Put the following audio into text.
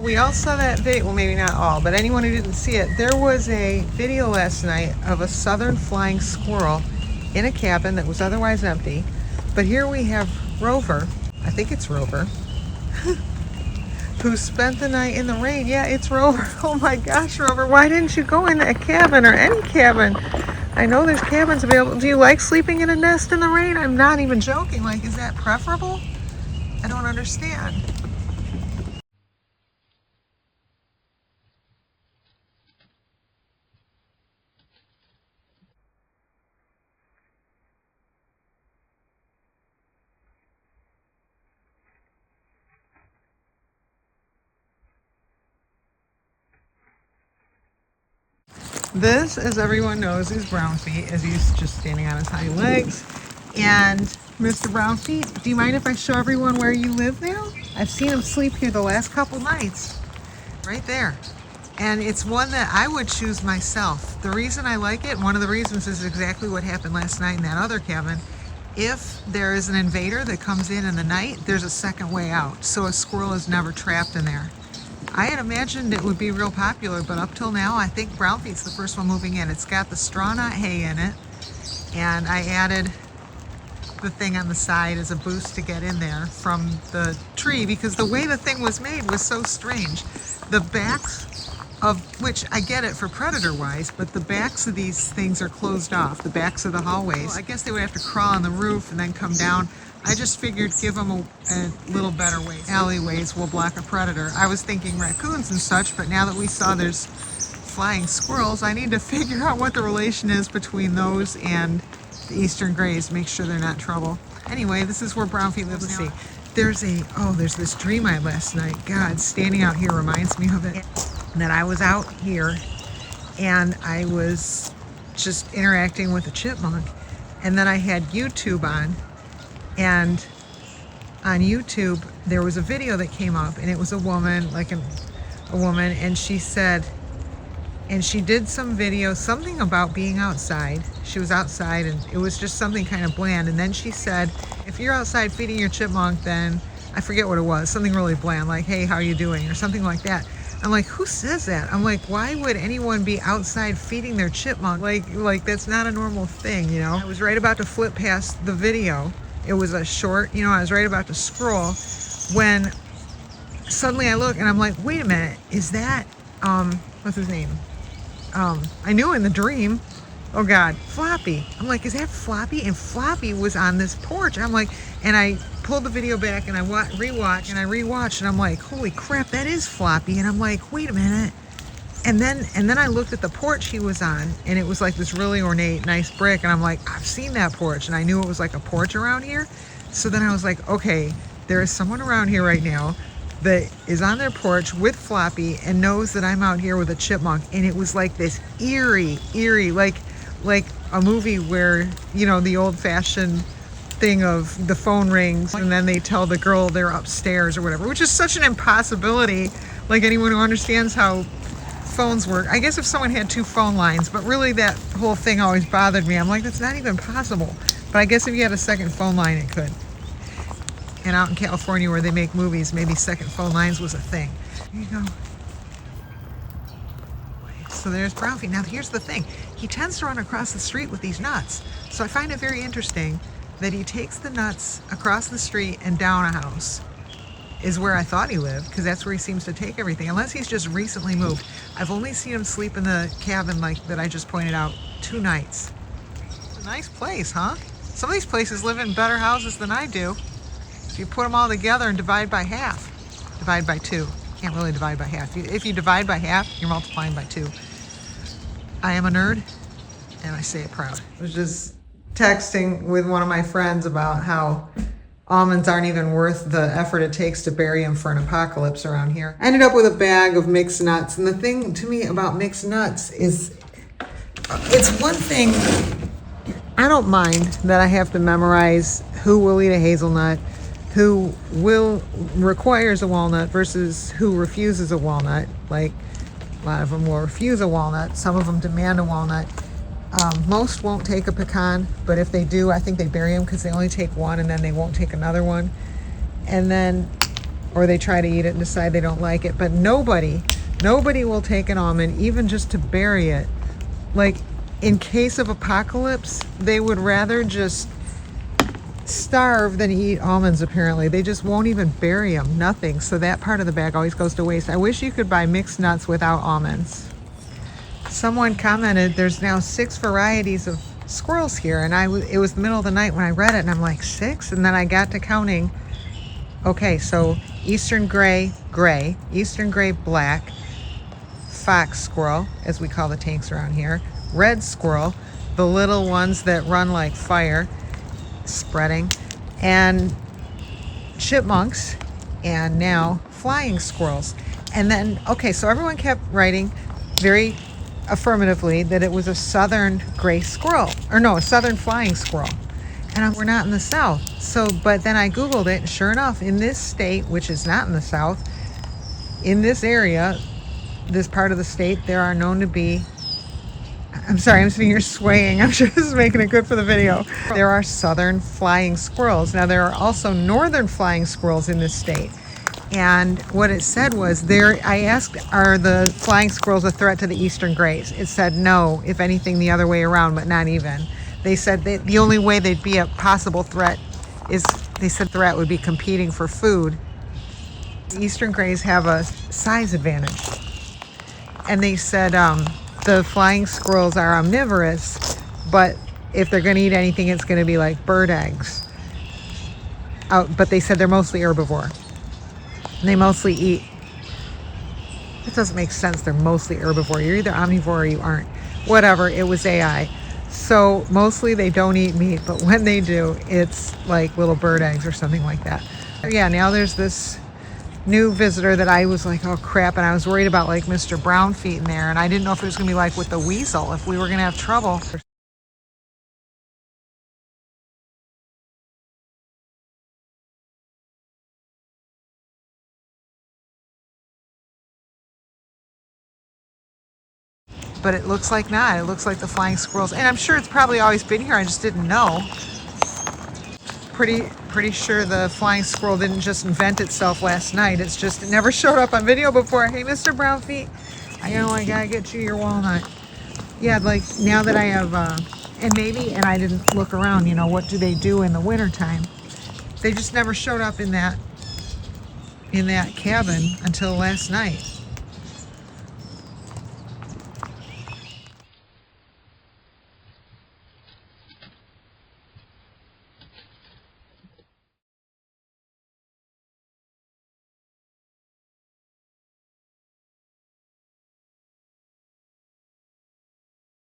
we all saw that video. Well, maybe not all, but anyone who didn't see it, there was a video last night of a southern flying squirrel in a cabin that was otherwise empty. But here we have Rover, I think it's Rover, who spent the night in the rain. Yeah, it's Rover. Oh my gosh, Rover, why didn't you go in a cabin or any cabin? I know there's cabins available. Do you like sleeping in a nest in the rain? I'm not even joking. Like, is that preferable? I don't understand. This, as everyone knows, is Brown Feet, as he's just standing on his hind legs. And Mr. Brown Feet, do you mind if I show everyone where you live now? I've seen him sleep here the last couple nights, right there. And it's one that I would choose myself. The reason I like it, one of the reasons, is exactly what happened last night in that other cabin. If there is an invader that comes in the night, there's a second way out, so a squirrel is never trapped in there. I had imagined it would be real popular, but up till now, I think Brown Feet's the first one moving in. It's got the straw knot hay in it, and I added the thing on the side as a boost to get in there from the tree, because the way the thing was made was so strange. The backs of, which I get it for predator wise, but the backs of these things are closed off, the backs of the hallways. Well, I guess they would have to crawl on the roof and then come down. I just figured give them a little better way. Alleyways will block a predator. I was thinking raccoons and such, but now that we saw there's flying squirrels, I need to figure out what the relation is between those and the eastern grays, make sure they're not trouble. Anyway, this is where Brown Feet lives. Let's see. There's this dream I had last night. God, standing out here reminds me of it. That I was out here and I was just interacting with a chipmunk, and then I had YouTube on, and on YouTube there was a video that came up, and it was a woman, like a woman, and she said, and she did some video, something about being outside. She was outside and it was just something kind of bland, and then she said, if you're outside feeding your chipmunk, then I forget what it was, something really bland, like, hey, how are you doing, or something like that. I'm like, who says that? I'm like, why would anyone be outside feeding their chipmunk? Like that's not a normal thing, you know? I was right about to flip past the video. It was a short, you know, I was right about to scroll when suddenly I look and I'm like, wait a minute, is that, what's his name? I knew in the dream, oh God, Floppy. I'm like, is that Floppy? And Floppy was on this porch. I'm like, and I pulled the video back and I rewatched and I'm like, holy crap, that is Floppy. And I'm like, wait a minute. And then I looked at the porch he was on, and it was like this really ornate, nice brick. And I'm like, I've seen that porch, and I knew it was like a porch around here. So then I was like, okay, there is someone around here right now that is on their porch with Floppy and knows that I'm out here with a chipmunk. And it was like this eerie, like a movie where, you know, the old-fashioned thing of the phone rings and then they tell the girl they're upstairs or whatever, which is such an impossibility. Like, anyone who understands how phones work, I guess if someone had two phone lines, but really that whole thing always bothered me. I'm like, that's not even possible. But I guess if you had a second phone line, it could. And out in California where they make movies, maybe second phone lines was a thing. There you go. So there's Brown Feet. Now here's the thing. He tends to run across the street with these nuts. So I find it very interesting that he takes the nuts across the street and down a house, is where I thought he lived, because that's where he seems to take everything, unless he's just recently moved. I've only seen him sleep in the cabin like that I just pointed out 2 nights. It's a nice place, huh? Some of these places live in better houses than I do. If you put them all together and divide by half, divide by 2. Can't really divide by half. If you divide by half, you're multiplying by 2. I am a nerd, and I say it proud. I was just texting with one of my friends about how almonds aren't even worth the effort it takes to bury them for an apocalypse around here. I ended up with a bag of mixed nuts, and the thing to me about mixed nuts is, it's one thing, I don't mind that I have to memorize who will eat a hazelnut, who requires a walnut versus who refuses a walnut. Like, a lot of them will refuse a walnut, some of them demand a walnut. Most won't take a pecan, but if they do, I think they bury them because they only take one and then they won't take another one. And then or they try to eat it and decide they don't like it. But nobody will take an almond, even just to bury it. Like, in case of apocalypse, they would rather just starve than eat almonds. Apparently they just won't even bury them, nothing. So that part of the bag always goes to waste. I wish you could buy mixed nuts without almonds. Someone commented there's now 6 varieties of squirrels here, and it was the middle of the night when I read it, and I'm like, 6? And then I got to counting. Okay, so eastern gray, eastern gray black, fox squirrel, as we call the tanks around here, red squirrel, the little ones that run like fire, spreading, and chipmunks, and now flying squirrels. And then, okay, so everyone kept writing very affirmatively that it was a southern gray squirrel, or no, a southern flying squirrel. And we're not in the South. So, but then I Googled it, and sure enough, in this state, which is not in the South, in this area, this part of the state, there are known to be, I'm sorry, I'm sitting here swaying. I'm sure this is making it good for the video. There are southern flying squirrels. Now, there are also northern flying squirrels in this state. And what it said was, I asked, are the flying squirrels a threat to the eastern grays? It said no, if anything, the other way around, but not even. They said that the only way they'd be a possible threat is, they said threat would be competing for food. The eastern grays have a size advantage. And they said, the flying squirrels are omnivorous, but if they're going to eat anything, it's going to be like bird eggs. But they said they're mostly herbivore. And they mostly eat. It doesn't make sense. They're mostly herbivore. You're either omnivore or you aren't. Whatever. It was AI. So mostly they don't eat meat, but when they do, it's like little bird eggs or something like that. Yeah, now there's this new visitor that I was like, oh crap, and I was worried about like Mr. Brown Feet in there, and I didn't know if it was gonna be like with the weasel, if we were gonna have trouble. But it looks like not. It looks like the flying squirrels, and I'm sure it's probably always been here, I just didn't know. Pretty sure the flying squirrel didn't just invent itself last night. It's just, it never showed up on video before. Hey, Mr. Brown Feet, I know I gotta get you your walnut. Yeah, like now that I have, and I didn't look around, you know, what do they do in the wintertime? They just never showed up in that cabin until last night.